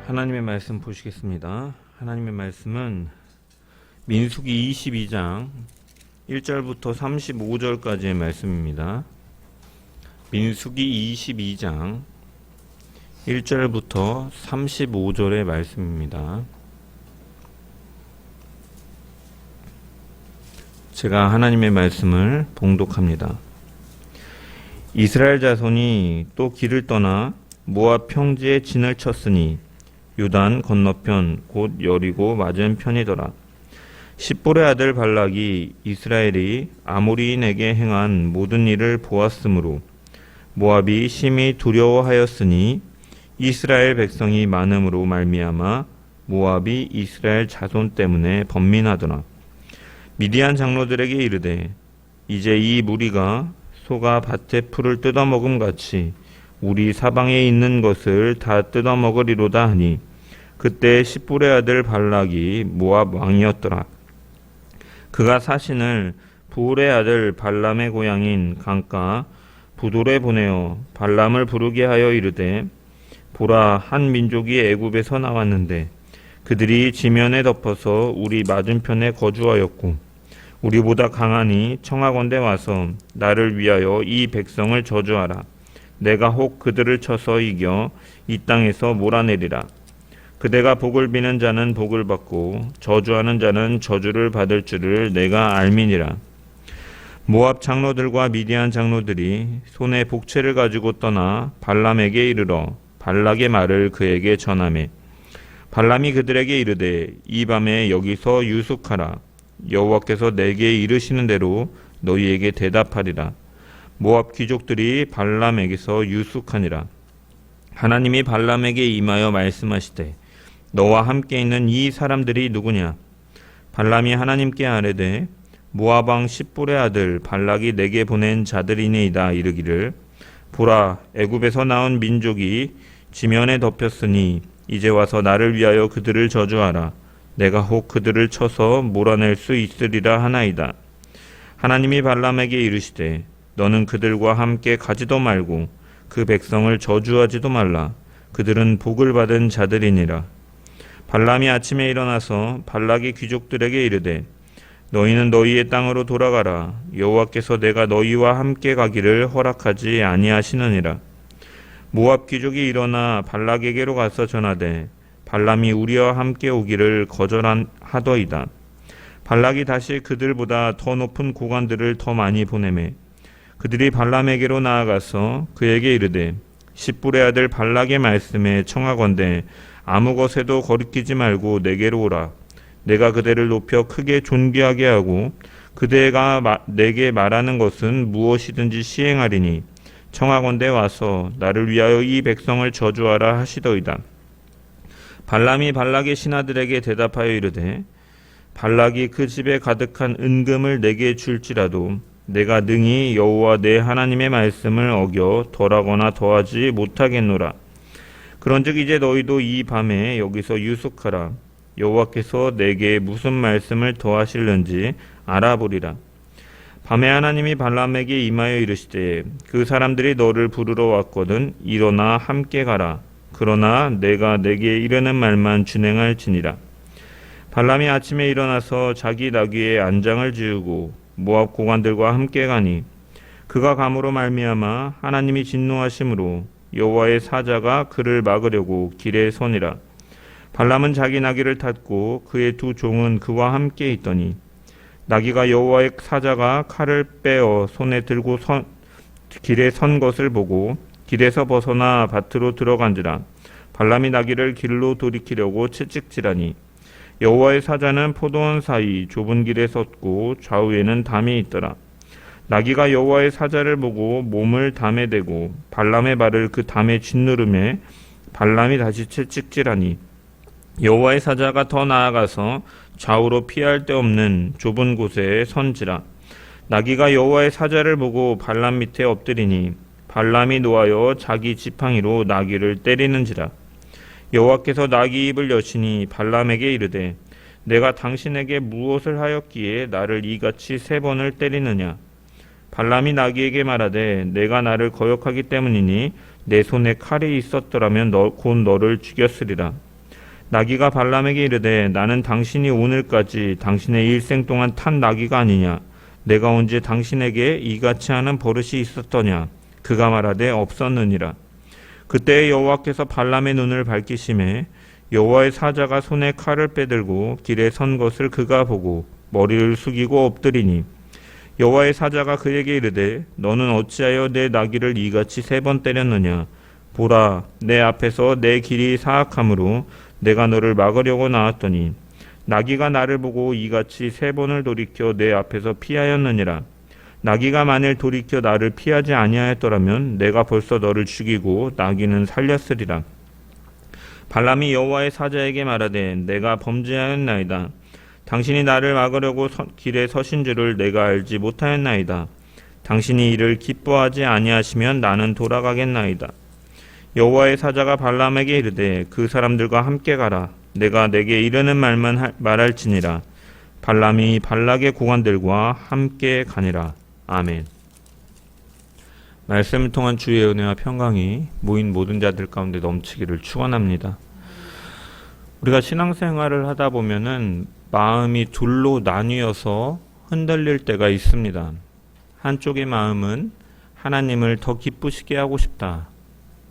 하나님의 말씀 보시겠습니다. 하나님의 말씀은 민수기 22장 1절부터 35절까지의 말씀입니다. 민수기 22장 1절부터 35절의 말씀입니다. 제가 하나님의 말씀을 봉독합니다. 이스라엘 자손이 또 길을 떠나 모압 평지에 진을 쳤으니 요단 건너편 곧 여리고 맞은편이더라. 십볼의 아들 발락이 이스라엘이 아모리인에게 행한 모든 일을 보았으므로 모압이 심히 두려워하였으니 이스라엘 백성이 많음으로 말미암아 모압이 이스라엘 자손 때문에 번민하더라. 미디안 장로들에게 이르되 이제 이 무리가 소가 밭의 풀을 뜯어먹음 같이 우리 사방에 있는 것을 다 뜯어먹으리로다 하니 그때 십볼의 아들 발락이 모압 왕이었더라. 그가 사신을 부올의 아들 발람의 고향인 강가 부돌에 보내어 발람을 부르게 하여 이르되 보라, 한 민족이 애굽에서 나왔는데 그들이 지면에 덮어서 우리 맞은편에 거주하였고 우리보다 강하니 청하건대 와서 나를 위하여 이 백성을 저주하라. 내가 혹 그들을 쳐서 이겨 이 땅에서 몰아내리라. 그대가 복을 비는 자는 복을 받고 저주하는 자는 저주를 받을 줄을 내가 알미니라. 모압 장로들과 미디안 장로들이 손에 복채를 가지고 떠나 발람에게 이르러 발락의 말을 그에게 전하매 발람이 그들에게 이르되 이 밤에 여기서 유숙하라. 여호와께서 내게 이르시는 대로 너희에게 대답하리라. 모압 귀족들이 발람에게서 유숙하니라. 하나님이 발람에게 임하여 말씀하시되 너와 함께 있는 이 사람들이 누구냐? 발람이 하나님께 아뢰되 모압 왕 십볼의 아들 발락이 내게 보낸 자들이니이다. 이르기를 보라, 애굽에서 나온 민족이 지면에 덮였으니 이제 와서 나를 위하여 그들을 저주하라. 내가 혹 그들을 쳐서 몰아낼 수 있으리라 하나이다. 하나님이 발람에게 이르시되 너는 그들과 함께 가지도 말고 그 백성을 저주하지도 말라. 그들은 복을 받은 자들이니라. 발람이 아침에 일어나서 발락의 귀족들에게 이르되 너희는 너희의 땅으로 돌아가라. 여호와께서 내가 너희와 함께 가기를 허락하지 아니하시느니라. 모압 귀족이 일어나 발락에게로 가서 전하되 발람이 우리와 함께 오기를 거절하더이다. 발락이 다시 그들보다 더 높은 고관들을 더 많이 보내매 그들이 발람에게로 나아가서 그에게 이르되 십볼의 아들 발락의 말씀에 청하건대 아무 것에도 거리끼지 말고 내게로 오라. 내가 그대를 높여 크게 존귀하게 하고 그대가 내게 말하는 것은 무엇이든지 시행하리니 청하건대 와서 나를 위하여 이 백성을 저주하라 하시더이다. 발람이 발락의 신하들에게 대답하여 이르되 발락이 그 집에 가득한 은금을 내게 줄지라도 내가 능히 여호와 내 하나님의 말씀을 어겨 덜하거나 더하지 못하겠노라. 그런즉 이제 너희도 이 밤에 여기서 유숙하라. 여호와께서 내게 무슨 말씀을 더하실는지 알아보리라. 밤에 하나님이 발람에게 임하여 이르시되 그 사람들이 너를 부르러 왔거든 일어나 함께 가라. 그러나 내가 내게 이르는 말만 준행할지니라. 발람이 아침에 일어나서 자기 나귀의 안장을 지우고 모압 고관들과 함께 가니 그가 감으로 말미암아 하나님이 진노하심으로 여호와의 사자가 그를 막으려고 길에 서니라. 발람은 자기 나귀를 탔고 그의 두 종은 그와 함께 있더니 나귀가 여호와의 사자가 칼을 빼어 손에 들고 길에 선 것을 보고 길에서 벗어나 밭으로 들어간지라. 발람이 나귀를 길로 돌이키려고 채찍질하니 여호와의 사자는 포도원 사이 좁은 길에 섰고 좌우에는 담이 있더라. 나귀가 여호와의 사자를 보고 몸을 담에 대고 발람의 발을 그 담에 짓누르매 발람이 다시 채찍질하니 여호와의 사자가 더 나아가서 좌우로 피할 데 없는 좁은 곳에 선지라. 나귀가 여호와의 사자를 보고 발람 밑에 엎드리니 발람이 노하여 자기 지팡이로 나귀를 때리는지라. 여호와께서 나귀 입을 여시니 발람에게 이르되 내가 당신에게 무엇을 하였기에 나를 이같이 3번을 때리느냐. 발람이 나귀에게 말하되 내가 나를 거역하기 때문이니 내 손에 칼이 있었더라면 곧 너를 죽였으리라. 나귀가 발람에게 이르되 나는 당신이 오늘까지 당신의 일생 동안 탄 나귀가 아니냐? 내가 언제 당신에게 이같이 하는 버릇이 있었더냐? 그가 말하되 없었느니라. 그때 여호와께서 발람의 눈을 밝히심에 여호와의 사자가 손에 칼을 빼들고 길에 선 것을 그가 보고 머리를 숙이고 엎드리니 여호와의 사자가 그에게 이르되 너는 어찌하여 내 나귀를 이같이 3번 때렸느냐? 보라, 내 앞에서 내 길이 사악함으로 내가 너를 막으려고 나왔더니 나귀가 나를 보고 이같이 3번을 돌이켜 내 앞에서 피하였느니라. 나귀가 만일 돌이켜 나를 피하지 아니하였더라면 내가 벌써 너를 죽이고 나귀는 살렸으리라. 발람이 여호와의 사자에게 말하되 내가 범죄하였나이다. 당신이 나를 막으려고 길에 서신 줄을 내가 알지 못하였나이다. 당신이 이를 기뻐하지 아니하시면 나는 돌아가겠나이다. 여호와의 사자가 발람에게 이르되 그 사람들과 함께 가라. 내가 내게 이르는 말만 말할지니라. 발람이 발락의 고관들과 함께 가니라. 아멘. 말씀을 통한 주의 은혜와 평강이 모인 모든 자들 가운데 넘치기를 축원합니다. 우리가 신앙생활을 하다 보면은 마음이 둘로 나뉘어서 흔들릴 때가 있습니다. 한쪽의 마음은 하나님을 더 기쁘시게 하고 싶다.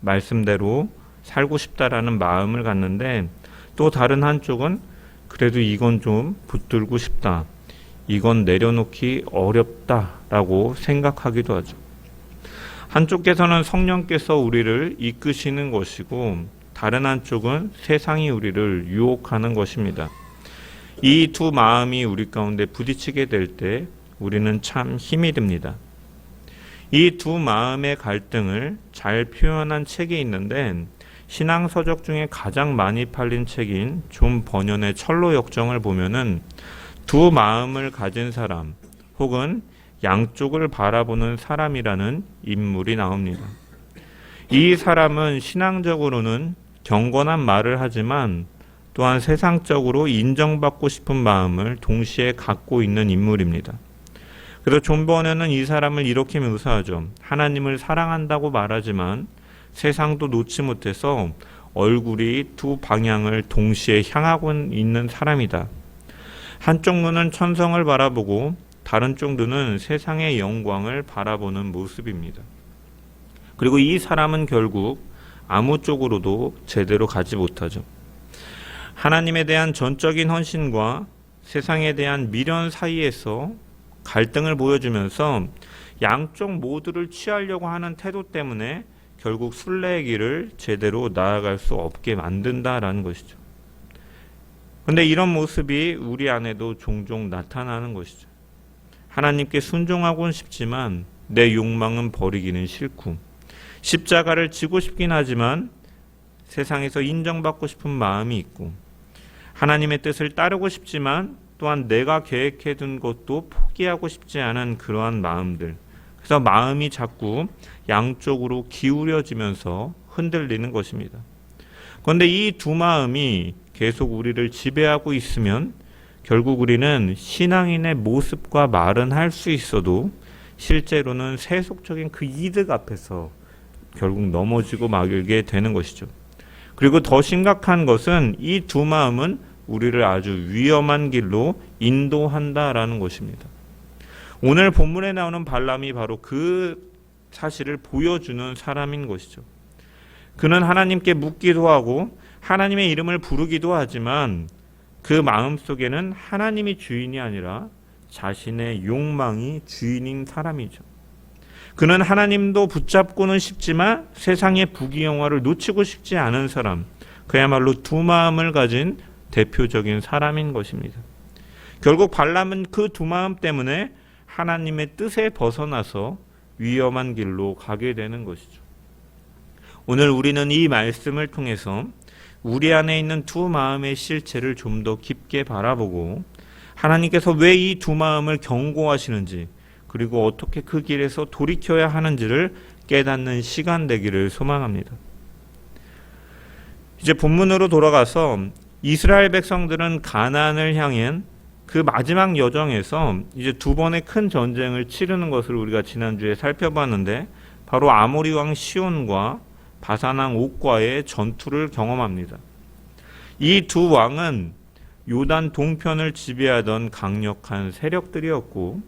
말씀대로 살고 싶다라는 마음을 갖는데 또 다른 한쪽은 그래도 이건 좀 붙들고 싶다. 이건 내려놓기 어렵다라고 생각하기도 하죠. 한쪽께서는 성령께서 우리를 이끄시는 것이고 다른 한쪽은 세상이 우리를 유혹하는 것입니다. 이 두 마음이 우리 가운데 부딪히게 될 때 우리는 참 힘이 듭니다. 이 두 마음의 갈등을 잘 표현한 책이 있는데 신앙서적 중에 가장 많이 팔린 책인 존 버년의 철로 역정을 보면은 두 마음을 가진 사람 혹은 양쪽을 바라보는 사람이라는 인물이 나옵니다. 이 사람은 신앙적으로는 경건한 말을 하지만 또한 세상적으로 인정받고 싶은 마음을 동시에 갖고 있는 인물입니다. 그래서 존 버년은 이 사람을 이렇게 묘사하죠. 하나님을 사랑한다고 말하지만 세상도 놓지 못해서 얼굴이 두 방향을 동시에 향하고 있는 사람이다. 한쪽 눈은 천성을 바라보고 다른 쪽 눈은 세상의 영광을 바라보는 모습입니다. 그리고 이 사람은 결국 아무 쪽으로도 제대로 가지 못하죠. 하나님에 대한 전적인 헌신과 세상에 대한 미련 사이에서 갈등을 보여주면서 양쪽 모두를 취하려고 하는 태도 때문에 결국 순례의 길을 제대로 나아갈 수 없게 만든다라는 것이죠. 그런데 이런 모습이 우리 안에도 종종 나타나는 것이죠. 하나님께 순종하고는 싶지만 내 욕망은 버리기는 싫고 십자가를 지고 싶긴 하지만 세상에서 인정받고 싶은 마음이 있고 하나님의 뜻을 따르고 싶지만 또한 내가 계획해둔 것도 포기하고 싶지 않은 그러한 마음들. 그래서 마음이 자꾸 양쪽으로 기울여지면서 흔들리는 것입니다. 그런데 이 두 마음이 계속 우리를 지배하고 있으면 결국 우리는 신앙인의 모습과 말은 할 수 있어도 실제로는 세속적인 그 이득 앞에서 결국 넘어지고 말게 되는 것이죠. 그리고 더 심각한 것은 이 두 마음은 우리를 아주 위험한 길로 인도한다라는 것입니다. 오늘 본문에 나오는 발람이 바로 그 사실을 보여주는 사람인 것이죠. 그는 하나님께 묻기도 하고 하나님의 이름을 부르기도 하지만 그 마음속에는 하나님이 주인이 아니라 자신의 욕망이 주인인 사람이죠. 그는 하나님도 붙잡고는 싶지만 세상의 부귀영화를 놓치고 싶지 않은 사람, 그야말로 두 마음을 가진 대표적인 사람인 것입니다. 결국 발람은 그 두 마음 때문에 하나님의 뜻에 벗어나서 위험한 길로 가게 되는 것이죠. 오늘 우리는 이 말씀을 통해서 우리 안에 있는 두 마음의 실체를 좀 더 깊게 바라보고 하나님께서 왜 이 두 마음을 경고하시는지 그리고 어떻게 그 길에서 돌이켜야 하는지를 깨닫는 시간 되기를 소망합니다. 이제 본문으로 돌아가서 이스라엘 백성들은 가나안을 향한 그 마지막 여정에서 이제 두 번의 큰 전쟁을 치르는 것을 우리가 지난주에 살펴봤는데 바로 아모리 왕 시온과 바산 왕 옥과의 전투를 경험합니다. 이 두 왕은 요단 동편을 지배하던 강력한 세력들이었고,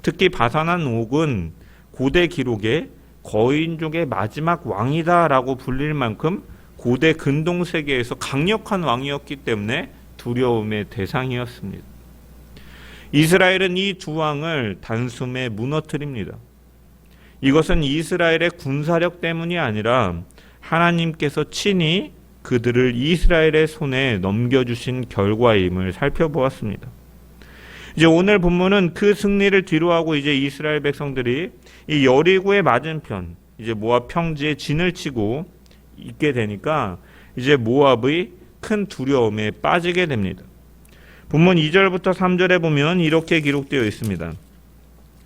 특히 바산한 옥은 고대 기록에 거인족의 마지막 왕이다라고 불릴 만큼 고대 근동 세계에서 강력한 왕이었기 때문에 두려움의 대상이었습니다. 이스라엘은 이 두 왕을 단숨에 무너뜨립니다. 이것은 이스라엘의 군사력 때문이 아니라 하나님께서 친히 그들을 이스라엘의 손에 넘겨주신 결과임을 살펴보았습니다. 이제 오늘 본문은 그 승리를 뒤로하고 이제 이스라엘 백성들이 이 여리고의 맞은편, 이제 모압 평지에 진을 치고 있게 되니까 이제 모압의 큰 두려움에 빠지게 됩니다. 본문 2절부터 3절에 보면 이렇게 기록되어 있습니다.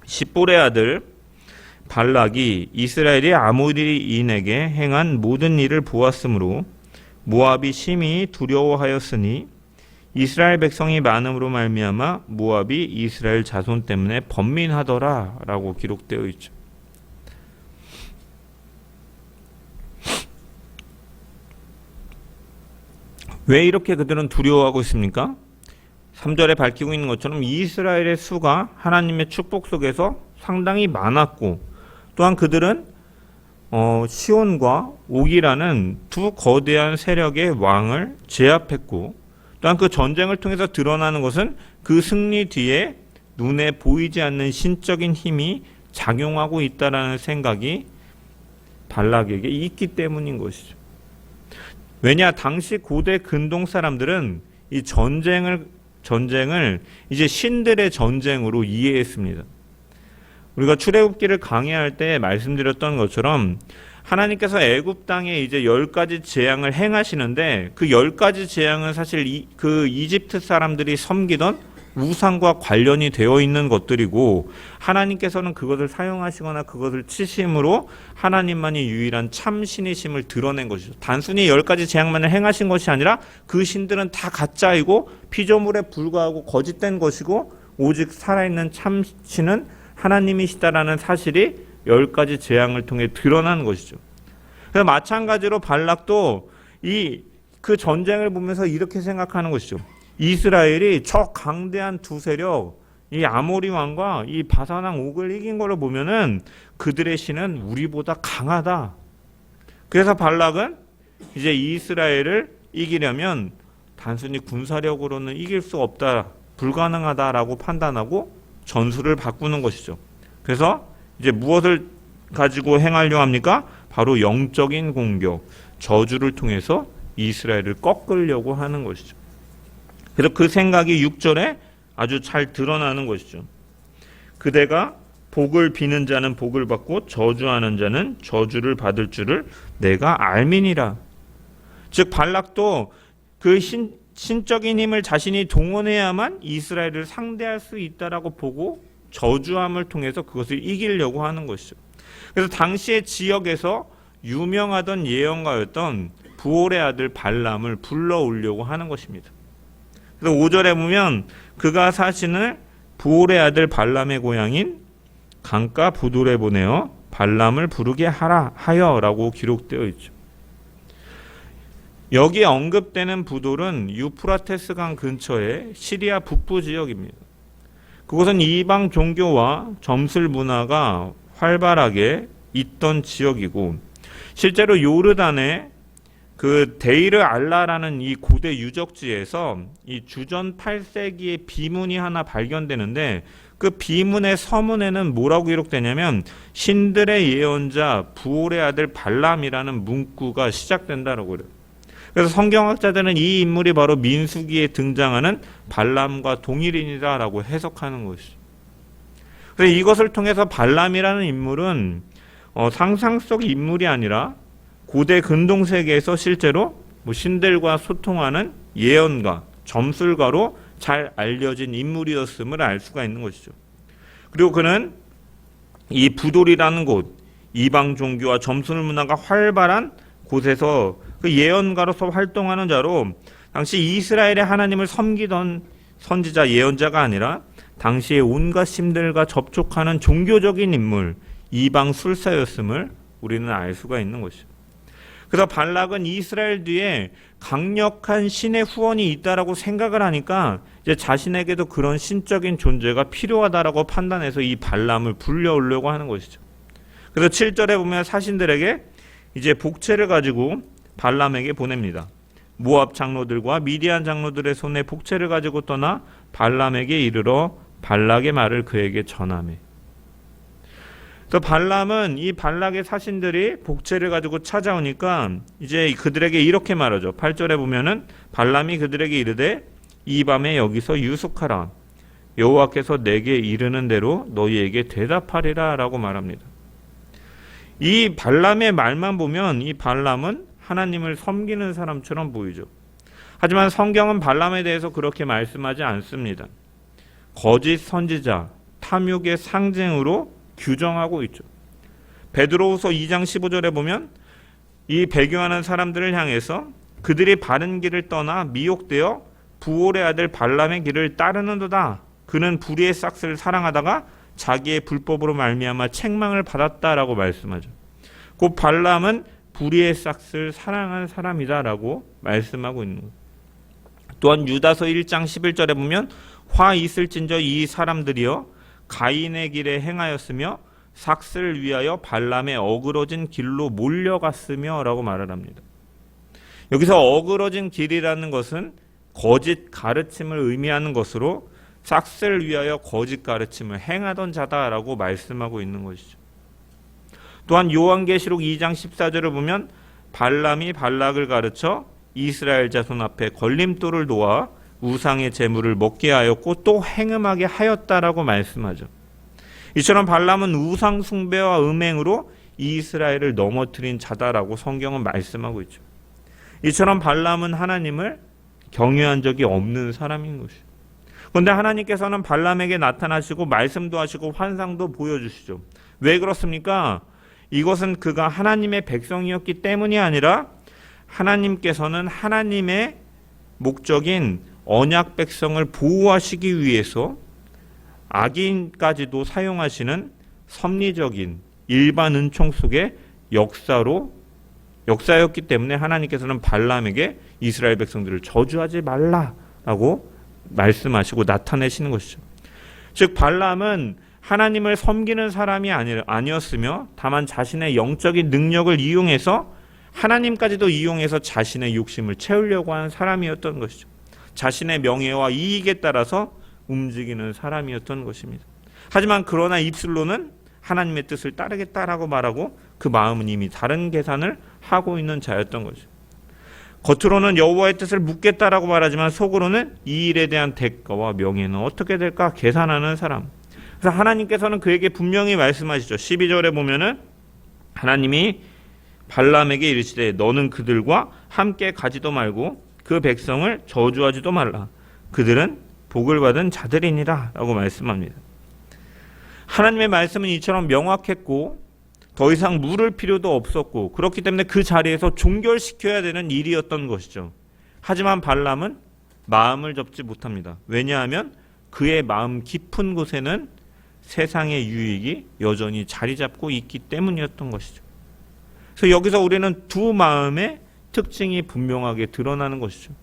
십볼의 아들 발락이 이스라엘이 아모리인에게 행한 모든 일을 보았으므로 모압이 심히 두려워하였으니 이스라엘 백성이 많음으로 말미암아 모압이 이스라엘 자손 때문에 번민하더라라고 기록되어 있죠. 왜 이렇게 그들은 두려워하고 있습니까? 3절에 밝히고 있는 것처럼 이스라엘의 수가 하나님의 축복 속에서 상당히 많았고, 또한 그들은 시온과 옥이라는 두 거대한 세력의 왕을 제압했고, 또한 그 전쟁을 통해서 드러나는 것은 그 승리 뒤에 눈에 보이지 않는 신적인 힘이 작용하고 있다라는 생각이 발락에게 있기 때문인 것이죠. 왜냐, 당시 고대 근동 사람들은 이 전쟁을 이제 신들의 전쟁으로 이해했습니다. 우리가 출애굽기를 강의할 때 말씀드렸던 것처럼 하나님께서 애굽 땅에 이제 10가지 재앙을 행하시는데, 그 10가지 재앙은 사실 그 이집트 사람들이 섬기던 우상과 관련이 되어 있는 것들이고, 하나님께서는 그것을 사용하시거나 그것을 치심으로 하나님만이 유일한 참신이심을 드러낸 것이죠. 단순히 10가지 재앙만을 행하신 것이 아니라 그 신들은 다 가짜이고 피조물에 불과하고 거짓된 것이고, 오직 살아있는 참신은 하나님이시다라는 사실이 10가지 재앙을 통해 드러나는 것이죠. 그래서 마찬가지로 발락도 그 전쟁을 보면서 이렇게 생각하는 것이죠. 이스라엘이 저 강대한 두 세력, 이 아모리 왕과 이 바산왕 옥을 이긴 걸로 보면은 그들의 신은 우리보다 강하다. 그래서 발락은 이제 이스라엘을 이기려면 단순히 군사력으로는 이길 수 없다, 불가능하다라고 판단하고 전술을 바꾸는 것이죠. 그래서 이제 무엇을 가지고 행하려 합니까? 바로 영적인 공격, 저주를 통해서 이스라엘을 꺾으려고 하는 것이죠. 그래서 그 생각이 6절에 아주 잘 드러나는 것이죠. 그대가 복을 비는 자는 복을 받고 저주하는 자는 저주를 받을 줄을 내가 알미니라. 즉 발락도 그 신적인 힘을 자신이 동원해야만 이스라엘을 상대할 수 있다라고 보고 저주함을 통해서 그것을 이기려고 하는 것이죠. 그래서 당시의 지역에서 유명하던 예언가였던 부올의 아들 발람을 불러오려고 하는 것입니다. 그래서 5절에 보면 그가 사신을 부올의 아들 발람의 고향인 강가 부돌에 보내어 발람을 부르게 하여라고 기록되어 있죠. 여기에 언급되는 부돌은 유프라테스 강 근처의 시리아 북부 지역입니다. 그곳은 이방 종교와 점술 문화가 활발하게 있던 지역이고, 실제로 요르단의 그 데이르 알라라는 이 고대 유적지에서 이 주전 8세기의 비문이 하나 발견되는데, 그 비문의 서문에는 뭐라고 기록되냐면 신들의 예언자 부올의 아들 발람이라는 문구가 시작된다라고 그래요. 그래서 성경학자들은 이 인물이 바로 민수기에 등장하는 발람과 동일인이다라고 해석하는 것이죠. 그래서 이것을 통해서 발람이라는 인물은 상상 속 인물이 아니라 고대 근동 세계에서 실제로 신들과 소통하는 예언가, 점술가로 잘 알려진 인물이었음을 알 수가 있는 것이죠. 그리고 그는 이 부돌이라는 곳, 이방 종교와 점술 문화가 활발한 곳에서 그 예언가로서 활동하는 자로 당시 이스라엘의 하나님을 섬기던 선지자 예언자가 아니라 당시의 온갖 신들과 접촉하는 종교적인 인물, 이방 술사였음을 우리는 알 수가 있는 것이죠. 그래서 발락은 이스라엘 뒤에 강력한 신의 후원이 있다라고 생각을 하니까 이제 자신에게도 그런 신적인 존재가 필요하다라고 판단해서 이 발람을 불려오려고 하는 것이죠. 그래서 7절에 보면 사신들에게 이제 복채를 가지고 발람에게 보냅니다. 모압 장로들과 미디안 장로들의 손에 복채를 가지고 떠나 발람에게 이르러 발락의 말을 그에게 전하매. 그래서 발람은 이 발락의 사신들이 복채를 가지고 찾아오니까 이제 그들에게 이렇게 말하죠. 8절에 보면은 발람이 그들에게 이르되 이 밤에 여기서 유숙하라. 여호와께서 내게 이르는 대로 너희에게 대답하리라 라고 말합니다. 이 발람의 말만 보면 이 발람은 하나님을 섬기는 사람처럼 보이죠. 하지만 성경은 발람에 대해서 그렇게 말씀하지 않습니다. 거짓 선지자, 탐욕의 상징으로 규정하고 있죠. 베드로후서 2장 15절에 보면 이 배교하는 사람들을 향해서 그들이 바른 길을 떠나 미혹되어 부올의 아들 발람의 길을 따르는도다. 그는 불의의 싹스를 사랑하다가 자기의 불법으로 말미암아 책망을 받았다라고 말씀하죠. 곧 발람은 불의의 싹스를 사랑한 사람이다라고 말씀하고 있는 거예요. 또한 유다서 1장 11절에 보면 화 있을진저 이 사람들이여 가인의 길에 행하였으며 삭스를 위하여 발람의 어그러진 길로 몰려갔으며 라고 말을 합니다. 여기서 어그러진 길이라는 것은 거짓 가르침을 의미하는 것으로 삭스를 위하여 거짓 가르침을 행하던 자다라고 말씀하고 있는 것이죠. 또한 요한계시록 2장 14절을 보면 발람이 발락을 가르쳐 이스라엘 자손 앞에 걸림돌을 놓아 우상의 제물을 먹게 하였고 또 행음하게 하였다라고 말씀하죠. 이처럼 발람은 우상 숭배와 음행으로 이스라엘을 넘어뜨린 자다라고 성경은 말씀하고 있죠. 이처럼 발람은 하나님을 경외한 적이 없는 사람인 것이죠. 그런데 하나님께서는 발람에게 나타나시고 말씀도 하시고 환상도 보여주시죠. 왜 그렇습니까? 이것은 그가 하나님의 백성이었기 때문이 아니라 하나님께서는 하나님의 목적인 언약 백성을 보호하시기 위해서 악인까지도 사용하시는 섭리적인 일반 은총 속의 역사였기 때문에 하나님께서는 발람에게 이스라엘 백성들을 저주하지 말라라고 말씀하시고 나타내시는 것이죠. 즉 발람은 하나님을 섬기는 사람이 아니었으며 다만 자신의 영적인 능력을 이용해서 하나님까지도 이용해서 자신의 욕심을 채우려고 하는 사람이었던 것이죠. 자신의 명예와 이익에 따라서 움직이는 사람이었던 것입니다. 하지만 그러나 입술로는 하나님의 뜻을 따르겠다라고 말하고 그 마음은 이미 다른 계산을 하고 있는 자였던 거죠. 겉으로는 여호와의 뜻을 묻겠다라고 말하지만 속으로는 이 일에 대한 대가와 명예는 어떻게 될까 계산하는 사람. 그래서 하나님께서는 그에게 분명히 말씀하시죠. 12절에 보면은 하나님이 발람에게 이르시되 너는 그들과 함께 가지도 말고 그 백성을 저주하지도 말라. 그들은 복을 받은 자들이니라 라고 말씀합니다. 하나님의 말씀은 이처럼 명확했고 더 이상 물을 필요도 없었고 그렇기 때문에 그 자리에서 종결시켜야 되는 일이었던 것이죠. 하지만 발람은 마음을 접지 못합니다. 왜냐하면 그의 마음 깊은 곳에는 세상의 유익이 여전히 자리 잡고 있기 때문이었던 것이죠. 그래서 여기서 우리는 두 마음의 특징이 분명하게 드러나는 것이죠.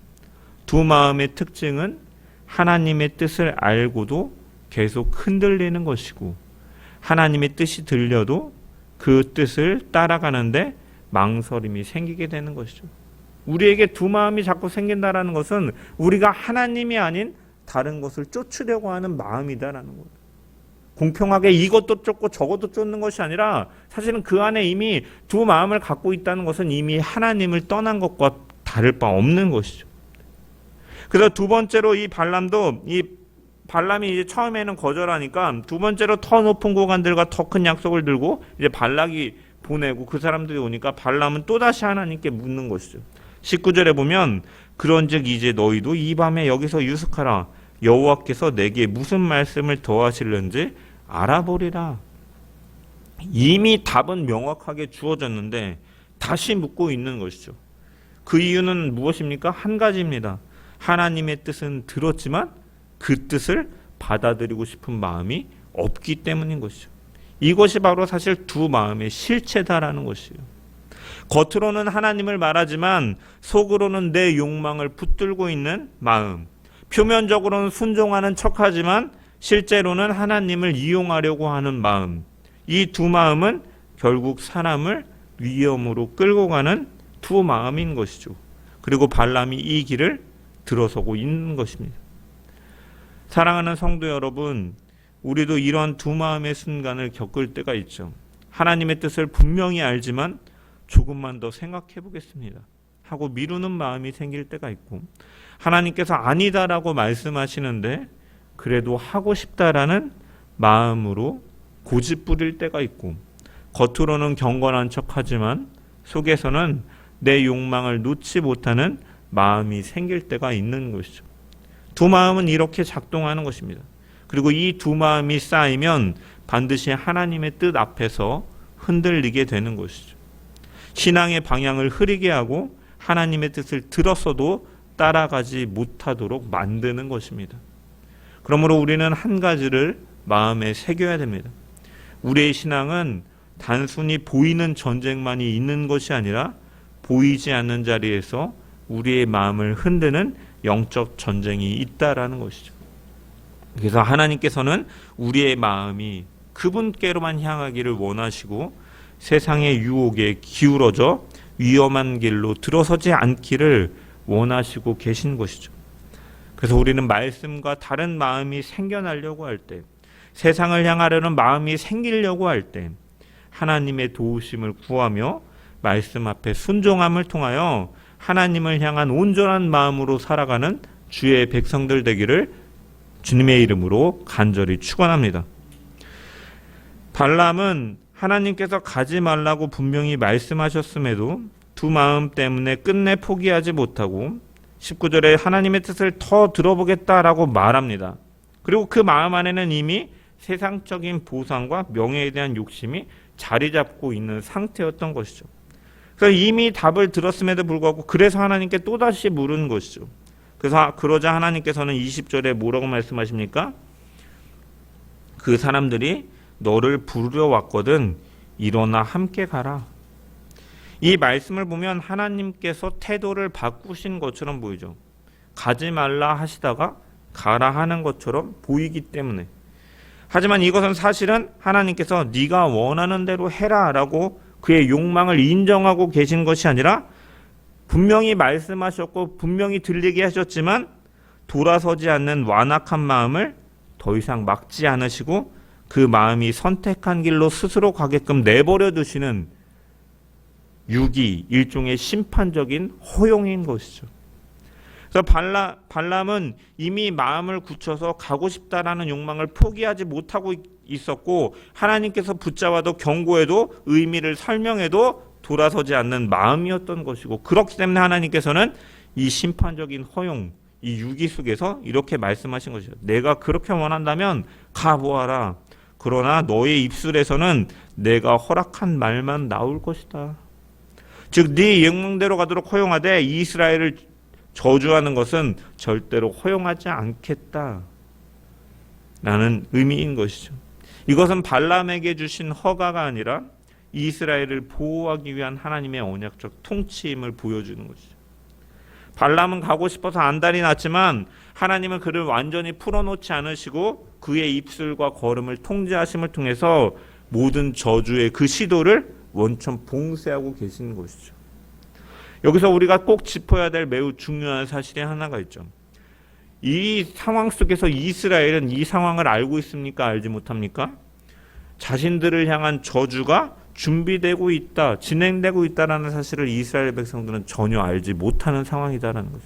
두 마음의 특징은 하나님의 뜻을 알고도 계속 흔들리는 것이고 하나님의 뜻이 들려도 그 뜻을 따라가는데 망설임이 생기게 되는 것이죠. 우리에게 두 마음이 자꾸 생긴다는 것은 우리가 하나님이 아닌 다른 것을 쫓으려고 하는 마음이다라는 거예요. 공평하게 이것도 쫓고 저것도 쫓는 것이 아니라 사실은 그 안에 이미 두 마음을 갖고 있다는 것은 이미 하나님을 떠난 것과 다를 바 없는 것이죠. 그래서 두 번째로 이 발람이 이제 처음에는 거절하니까 두 번째로 더 높은 고관들과 더 큰 약속을 들고 이제 발락이 보내고 그 사람들이 오니까 발람은 또다시 하나님께 묻는 것이죠. 19절에 보면 그런즉 이제 너희도 이 밤에 여기서 유숙하라. 여호와께서 내게 무슨 말씀을 더하실는지 알아보리라. 이미 답은 명확하게 주어졌는데 다시 묻고 있는 것이죠. 그 이유는 무엇입니까? 한 가지입니다. 하나님의 뜻은 들었지만 그 뜻을 받아들이고 싶은 마음이 없기 때문인 것이죠. 이것이 바로 사실 두 마음의 실체다라는 것이에요. 겉으로는 하나님을 말하지만 속으로는 내 욕망을 붙들고 있는 마음, 표면적으로는 순종하는 척하지만 실제로는 하나님을 이용하려고 하는 마음, 이 두 마음은 결국 사람을 위험으로 끌고 가는 두 마음인 것이죠. 그리고 발람이 이 길을 들어서고 있는 것입니다. 사랑하는 성도 여러분, 우리도 이런 두 마음의 순간을 겪을 때가 있죠. 하나님의 뜻을 분명히 알지만 조금만 더 생각해 보겠습니다 하고 미루는 마음이 생길 때가 있고, 하나님께서 아니다라고 말씀하시는데 그래도 하고 싶다라는 마음으로 고집 부릴 때가 있고, 겉으로는 경건한 척하지만 속에서는 내 욕망을 놓지 못하는 마음이 생길 때가 있는 것이죠. 두 마음은 이렇게 작동하는 것입니다. 그리고 이 두 마음이 쌓이면 반드시 하나님의 뜻 앞에서 흔들리게 되는 것이죠. 신앙의 방향을 흐리게 하고 하나님의 뜻을 들었어도 따라가지 못하도록 만드는 것입니다. 그러므로 우리는 한 가지를 마음에 새겨야 됩니다. 우리의 신앙은 단순히 보이는 전쟁만이 있는 것이 아니라 보이지 않는 자리에서 우리의 마음을 흔드는 영적 전쟁이 있다라는 것이죠. 그래서 하나님께서는 우리의 마음이 그분께로만 향하기를 원하시고 세상의 유혹에 기울어져 위험한 길로 들어서지 않기를 원하시고 계신 것이죠. 그래서 우리는 말씀과 다른 마음이 생겨나려고 할 때, 세상을 향하려는 마음이 생기려고 할 때 하나님의 도우심을 구하며 말씀 앞에 순종함을 통하여 하나님을 향한 온전한 마음으로 살아가는 주의 백성들 되기를 주님의 이름으로 간절히 축원합니다. 발람은 하나님께서 가지 말라고 분명히 말씀하셨음에도 두 마음 때문에 끝내 포기하지 못하고 19절에 하나님의 뜻을 더 들어보겠다라고 말합니다. 그리고 그 마음 안에는 이미 세상적인 보상과 명예에 대한 욕심이 자리 잡고 있는 상태였던 것이죠. 그래서 이미 답을 들었음에도 불구하고 그래서 하나님께 또다시 물은 것이죠. 그래서 그러자 하나님께서는 20절에 뭐라고 말씀하십니까? 그 사람들이 너를 부르러 왔거든 일어나 함께 가라. 이 말씀을 보면 하나님께서 태도를 바꾸신 것처럼 보이죠. 가지 말라 하시다가 가라 하는 것처럼 보이기 때문에. 하지만 이것은 사실은 하나님께서 네가 원하는 대로 해라 라고 그의 욕망을 인정하고 계신 것이 아니라 분명히 말씀하셨고 분명히 들리게 하셨지만 돌아서지 않는 완악한 마음을 더 이상 막지 않으시고 그 마음이 선택한 길로 스스로 가게끔 내버려 두시는 유기, 일종의 심판적인 허용인 것이죠. 그래서 발람은 이미 마음을 굳혀서 가고 싶다라는 욕망을 포기하지 못하고 있었고 하나님께서 붙잡아도 경고해도 의미를 설명해도 돌아서지 않는 마음이었던 것이고, 그렇기 때문에 하나님께서는 이 심판적인 허용, 이 유기 속에서 이렇게 말씀하신 것이죠. 내가 그렇게 원한다면 가보아라. 그러나 너의 입술에서는 내가 허락한 말만 나올 것이다. 즉 네 욕망대로 가도록 허용하되 이스라엘을 저주하는 것은 절대로 허용하지 않겠다 라는 의미인 것이죠. 이것은 발람에게 주신 허가가 아니라 이스라엘을 보호하기 위한 하나님의 언약적 통치임을 보여주는 것이죠. 발람은 가고 싶어서 안달이 났지만 하나님은 그를 완전히 풀어놓지 않으시고 그의 입술과 걸음을 통제하심을 통해서 모든 저주의 그 시도를 원천 봉쇄하고 계신 것이죠. 여기서 우리가 꼭 짚어야 될 매우 중요한 사실이 하나가 있죠. 이 상황 속에서 이스라엘은 이 상황을 알고 있습니까? 알지 못합니까? 자신들을 향한 저주가 준비되고 있다, 진행되고 있다라는 사실을 이스라엘 백성들은 전혀 알지 못하는 상황이다라는 거죠.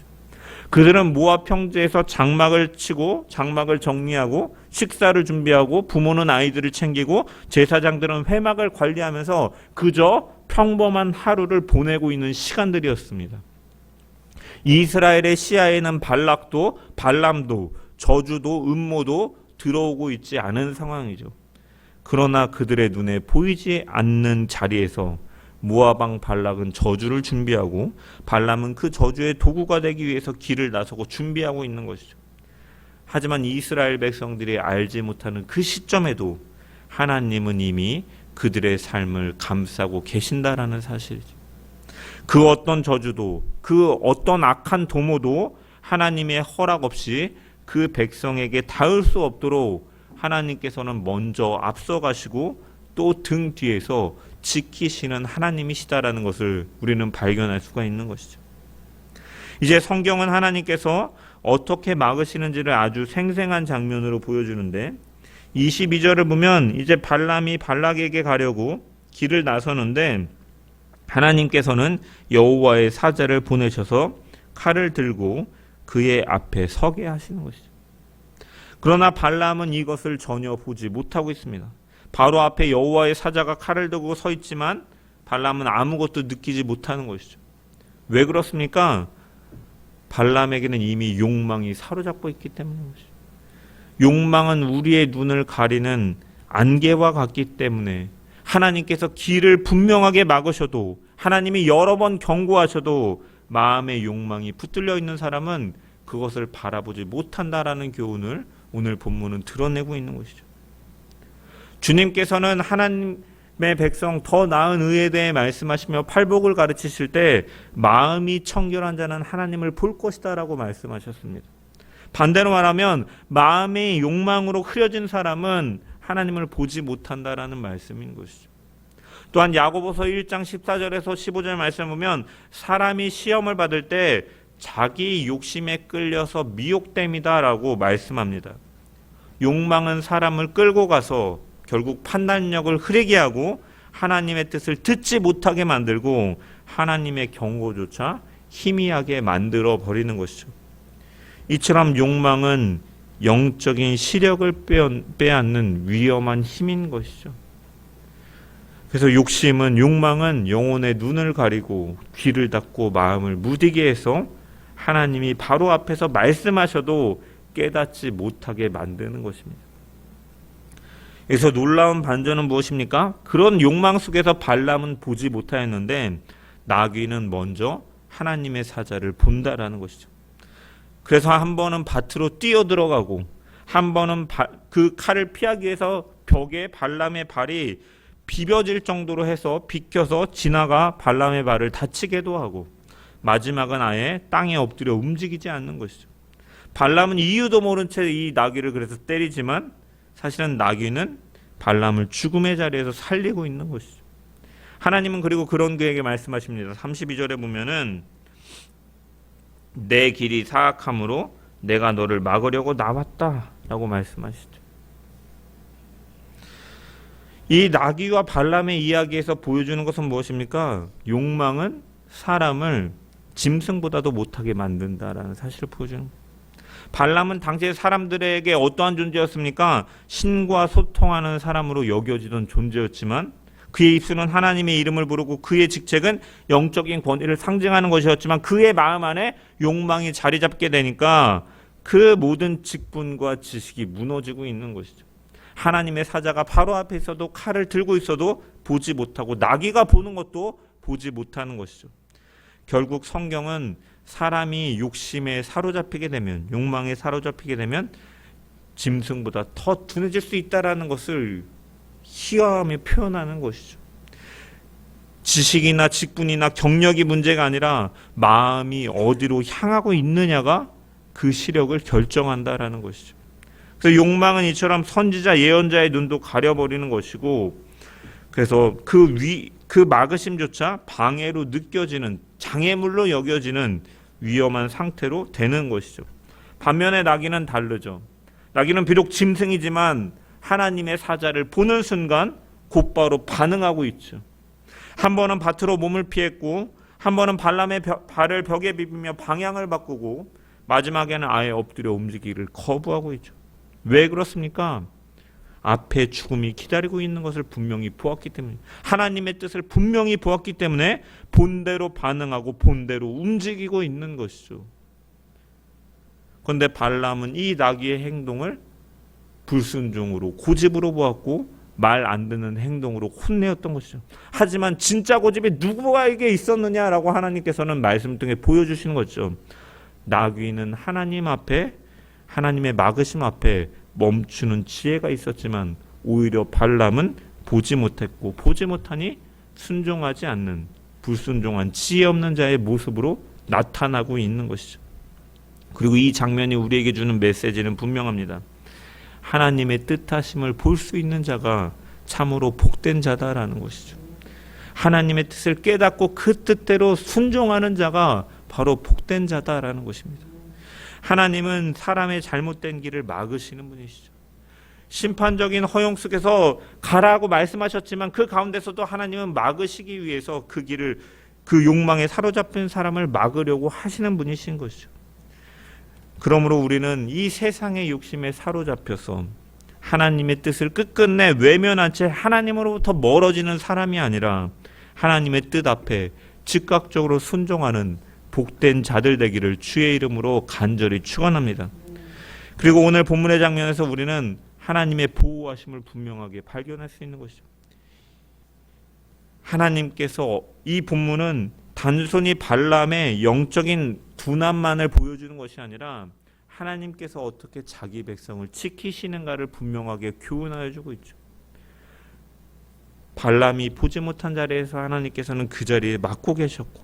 그들은 모압 평지에서 장막을 치고 장막을 정리하고 식사를 준비하고 부모는 아이들을 챙기고 제사장들은 회막을 관리하면서 그저 평범한 하루를 보내고 있는 시간들이었습니다. 이스라엘의 시야에는 발락도 발람도 저주도 음모도 들어오고 있지 않은 상황이죠. 그러나 그들의 눈에 보이지 않는 자리에서 모압 왕 발락은 저주를 준비하고 발람은 그 저주의 도구가 되기 위해서 길을 나서고 준비하고 있는 것이죠. 하지만 이스라엘 백성들이 알지 못하는 그 시점에도 하나님은 이미 그들의 삶을 감싸고 계신다라는 사실이죠. 그 어떤 저주도, 그 어떤 악한 도모도 하나님의 허락 없이 그 백성에게 닿을 수 없도록 하나님께서는 먼저 앞서가시고 또 등 뒤에서 지키시는 하나님이시다라는 것을 우리는 발견할 수가 있는 것이죠. 이제 성경은 하나님께서 어떻게 막으시는지를 아주 생생한 장면으로 보여주는데 22절을 보면 이제 발람이 발락에게 가려고 길을 나서는데 하나님께서는 여호와의 사자를 보내셔서 칼을 들고 그의 앞에 서게 하시는 것이죠. 그러나 발람은 이것을 전혀 보지 못하고 있습니다. 바로 앞에 여호와의 사자가 칼을 들고 서 있지만 발람은 아무것도 느끼지 못하는 것이죠. 왜 그렇습니까? 발람에게는 이미 욕망이 사로잡고 있기 때문인 것이죠. 욕망은 우리의 눈을 가리는 안개와 같기 때문에 하나님께서 길을 분명하게 막으셔도, 하나님이 여러 번 경고하셔도 마음의 욕망이 붙들려 있는 사람은 그것을 바라보지 못한다라는 교훈을 오늘 본문은 드러내고 있는 것이죠. 주님께서는 하나님의 백성 더 나은 의에 대해 말씀하시며 팔복을 가르치실 때 마음이 청결한 자는 하나님을 볼 것이다 라고 말씀하셨습니다. 반대로 말하면 마음의 욕망으로 흐려진 사람은 하나님을 보지 못한다라는 말씀인 것이죠. 또한 야고보서 1장 14절에서 15절 말씀을 보면 사람이 시험을 받을 때 자기 욕심에 끌려서 미혹됨이다 라고 말씀합니다. 욕망은 사람을 끌고 가서 결국 판단력을 흐리게 하고 하나님의 뜻을 듣지 못하게 만들고 하나님의 경고조차 희미하게 만들어 버리는 것이죠. 이처럼 욕망은 영적인 시력을 빼앗는 위험한 힘인 것이죠. 그래서 욕망은 영혼의 눈을 가리고 귀를 닫고 마음을 무디게 해서 하나님이 바로 앞에서 말씀하셔도 깨닫지 못하게 만드는 것입니다. 그래서 놀라운 반전은 무엇입니까? 그런 욕망 속에서 발람은 보지 못하였는데 나귀는 먼저 하나님의 사자를 본다라는 것이죠. 그래서 한 번은 밭으로 뛰어들어가고 한 번은 그 칼을 피하기 위해서 벽에 발람의 발이 비벼질 정도로 해서 비켜서 지나가 발람의 발을 다치게도 하고 마지막은 아예 땅에 엎드려 움직이지 않는 것이죠. 발람은 이유도 모른 채 이 나귀를 그래서 때리지만 사실은 나귀는 발람을 죽음의 자리에서 살리고 있는 것이죠. 하나님은 그리고 그런 그에게 말씀하십니다. 32절에 보면은 내 길이 사악함으로 내가 너를 막으려고 나왔다 라고 말씀하시죠. 이 나귀와 발람의 이야기에서 보여주는 것은 무엇입니까? 욕망은 사람을 짐승보다도 못하게 만든다라는 사실을 보여주는 거예요. 발람은 당시의 사람들에게 어떠한 존재였습니까? 신과 소통하는 사람으로 여겨지던 존재였지만 그의 입술은 하나님의 이름을 부르고 그의 직책은 영적인 권위를 상징하는 것이었지만 그의 마음 안에 욕망이 자리 잡게 되니까 그 모든 직분과 지식이 무너지고 있는 것이죠. 하나님의 사자가 바로 앞에 있어도 칼을 들고 있어도 보지 못하고 나귀가 보는 것도 보지 못하는 것이죠. 결국 성경은 사람이 욕심에 사로잡히게 되면, 욕망에 사로잡히게 되면 짐승보다 더 둔해질 수 있다는 것을 희화하며 표현하는 것이죠. 지식이나 직분이나 경력이 문제가 아니라 마음이 어디로 향하고 있느냐가 그 시력을 결정한다라는 것이죠. 그래서 욕망은 이처럼 선지자 예언자의 눈도 가려버리는 것이고, 그래서 그 막으심조차 방해로 느껴지는, 장애물로 여겨지는 위험한 상태로 되는 것이죠. 반면에 나귀는 다르죠. 나귀는 비록 짐승이지만 하나님의 사자를 보는 순간 곧바로 반응하고 있죠. 한 번은 밭으로 몸을 피했고 한 번은 발람의 발을 벽에 비비며 방향을 바꾸고 마지막에는 아예 엎드려 움직이기를 거부하고 있죠. 왜 그렇습니까? 앞에 죽음이 기다리고 있는 것을 분명히 보았기 때문에, 하나님의 뜻을 분명히 보았기 때문에 본대로 반응하고 본대로 움직이고 있는 것이죠. 그런데 발람은 이 나귀의 행동을 불순종으로, 고집으로 보았고 말 안 듣는 행동으로 혼내었던 것이죠. 하지만 진짜 고집이 누구에게 있었느냐라고 하나님께서는 말씀 통해 보여주시는 거죠. 나귀는 하나님 앞에, 하나님의 막으심 앞에 멈추는 지혜가 있었지만 오히려 발람은 보지 못했고 보지 못하니 순종하지 않는 불순종한 지혜 없는 자의 모습으로 나타나고 있는 것이죠. 그리고 이 장면이 우리에게 주는 메시지는 분명합니다. 하나님의 뜻하심을 볼 수 있는 자가 참으로 복된 자다라는 것이죠. 하나님의 뜻을 깨닫고 그 뜻대로 순종하는 자가 바로 복된 자다라는 것입니다. 하나님은 사람의 잘못된 길을 막으시는 분이시죠. 심판적인 허용 속에서 가라고 말씀하셨지만 그 가운데서도 하나님은 막으시기 위해서 그 길을, 그 욕망에 사로잡힌 사람을 막으려고 하시는 분이신 것이죠. 그러므로 우리는 이 세상의 욕심에 사로잡혀서 하나님의 뜻을 끝끝내 외면한 채 하나님으로부터 멀어지는 사람이 아니라 하나님의 뜻 앞에 즉각적으로 순종하는 복된 자들 되기를 주의 이름으로 간절히 축원합니다. 그리고 오늘 본문의 장면에서 우리는 하나님의 보호하심을 분명하게 발견할 수 있는 것이죠. 하나님께서, 이 본문은 단순히 발람의 영적인 둔함만을 보여주는 것이 아니라 하나님께서 어떻게 자기 백성을 지키시는가를 분명하게 교훈하여 주고 있죠. 발람이 보지 못한 자리에서 하나님께서는 그 자리에 막고 계셨고,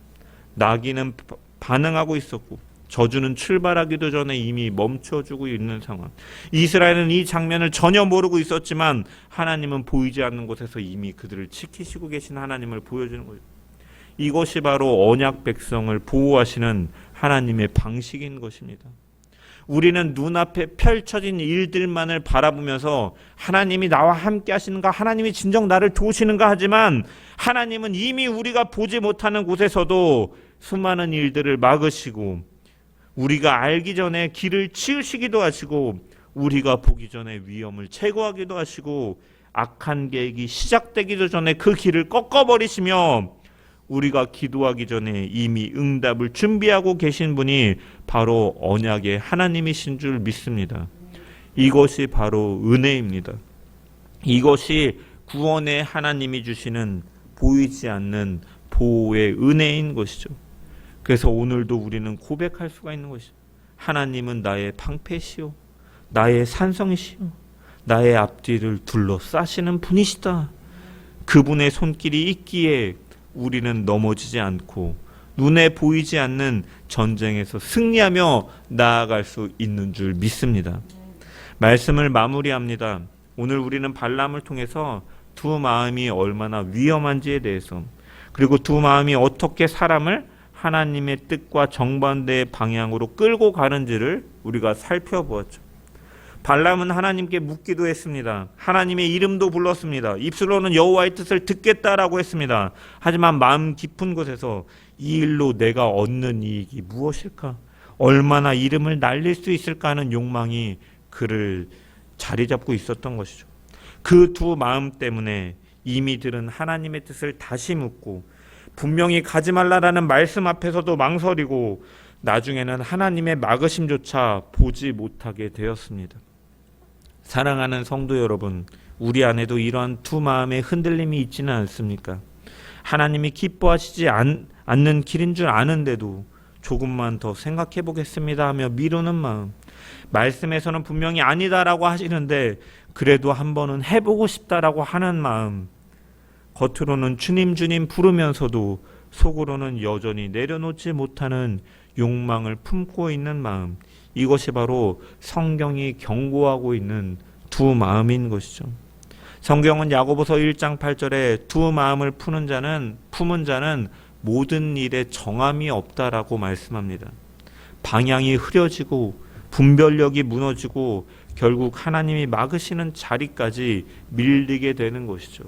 나귀는 반응하고 있었고, 저주는 출발하기도 전에 이미 멈춰주고 있는 상황. 이스라엘은 이 장면을 전혀 모르고 있었지만 하나님은 보이지 않는 곳에서 이미 그들을 지키시고 계신 하나님을 보여주는 거죠. 이것이 바로 언약 백성을 보호하시는 하나님의 방식인 것입니다. 우리는 눈앞에 펼쳐진 일들만을 바라보면서 하나님이 나와 함께 하시는가, 하나님이 진정 나를 도우시는가 하지만 하나님은 이미 우리가 보지 못하는 곳에서도 수많은 일들을 막으시고 우리가 알기 전에 길을 치우시기도 하시고 우리가 보기 전에 위험을 제거하기도 하시고 악한 계획이 시작되기도 전에 그 길을 꺾어버리시며 우리가 기도하기 전에 이미 응답을 준비하고 계신 분이 바로 언약의 하나님이신 줄 믿습니다. 이것이 바로 은혜입니다. 이것이 구원의 하나님이 주시는 보이지 않는 보호의 은혜인 것이죠. 그래서 오늘도 우리는 고백할 수가 있는 것이죠. 하나님은 나의 방패시오, 나의 산성이시오, 나의 앞뒤를 둘러싸시는 분이시다. 그분의 손길이 있기에 우리는 넘어지지 않고 눈에 보이지 않는 전쟁에서 승리하며 나아갈 수 있는 줄 믿습니다. 말씀을 마무리합니다. 오늘 우리는 발람을 통해서 두 마음이 얼마나 위험한지에 대해서, 그리고 두 마음이 어떻게 사람을 하나님의 뜻과 정반대의 방향으로 끌고 가는지를 우리가 살펴보았죠. 발람은 하나님께 묻기도 했습니다. 하나님의 이름도 불렀습니다. 입술로는 여호와의 뜻을 듣겠다라고 했습니다. 하지만 마음 깊은 곳에서 이 일로 내가 얻는 이익이 무엇일까? 얼마나 이름을 날릴 수 있을까 하는 욕망이 그를 자리 잡고 있었던 것이죠. 그 두 마음 때문에 이미 들은 하나님의 뜻을 다시 묻고 분명히 가지 말라라는 말씀 앞에서도 망설이고 나중에는 하나님의 막으심조차 보지 못하게 되었습니다. 사랑하는 성도 여러분, 우리 안에도 이러한 두 마음의 흔들림이 있지는 않습니까? 하나님이 기뻐하시지 않는 길인 줄 아는데도 조금만 더 생각해 보겠습니다 하며 미루는 마음, 말씀에서는 분명히 아니다라고 하시는데 그래도 한 번은 해보고 싶다라고 하는 마음, 겉으로는 주님 주님 부르면서도 속으로는 여전히 내려놓지 못하는 욕망을 품고 있는 마음, 이것이 바로 성경이 경고하고 있는 두 마음인 것이죠. 성경은 야고보서 1장 8절에 두 마음을 품은 자는 모든 일에 정함이 없다라고 말씀합니다. 방향이 흐려지고 분별력이 무너지고 결국 하나님이 막으시는 자리까지 밀리게 되는 것이죠.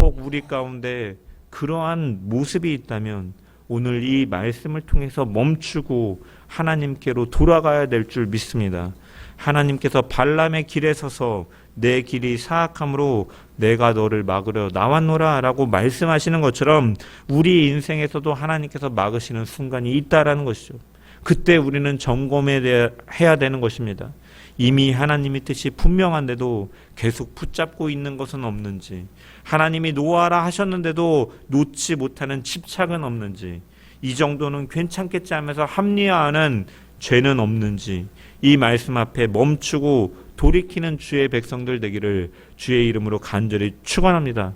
혹 우리 가운데 그러한 모습이 있다면 오늘 이 말씀을 통해서 멈추고 하나님께로 돌아가야 될 줄 믿습니다. 하나님께서 발람의 길에 서서 내 길이 사악함으로 내가 너를 막으려 나왔노라 라고 말씀하시는 것처럼 우리 인생에서도 하나님께서 막으시는 순간이 있다라는 것이죠. 그때 우리는 점검해야 되는 것입니다. 이미 하나님의 뜻이 분명한데도 계속 붙잡고 있는 것은 없는지, 하나님이 놓아라 하셨는데도 놓지 못하는 집착은 없는지, 이 정도는 괜찮겠지 하면서 합리화하는 죄는 없는지, 이 말씀 앞에 멈추고 돌이키는 주의 백성들 되기를 주의 이름으로 간절히 축원합니다.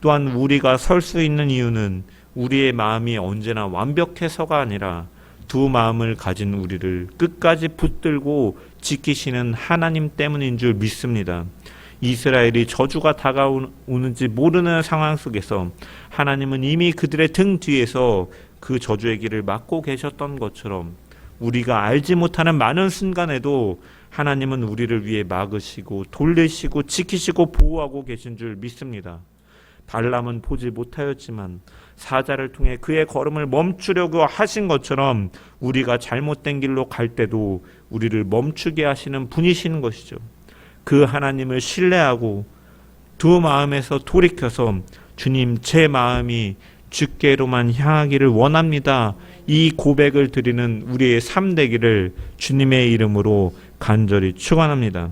또한 우리가 설 수 있는 이유는 우리의 마음이 언제나 완벽해서가 아니라 두 마음을 가진 우리를 끝까지 붙들고 지키시는 하나님 때문인 줄 믿습니다. 이스라엘이 저주가 다가오는지 모르는 상황 속에서 하나님은 이미 그들의 등 뒤에서 그 저주의 길을 막고 계셨던 것처럼 우리가 알지 못하는 많은 순간에도 하나님은 우리를 위해 막으시고 돌리시고 지키시고 보호하고 계신 줄 믿습니다. 발람은 보지 못하였지만 사자를 통해 그의 걸음을 멈추려고 하신 것처럼 우리가 잘못된 길로 갈 때도 우리를 멈추게 하시는 분이신 것이죠. 그 하나님을 신뢰하고 두 마음에서 돌이켜서 주님, 제 마음이 주께로만 향하기를 원합니다. 이 고백을 드리는 우리의 삶 되기를 주님의 이름으로 간절히 축원합니다.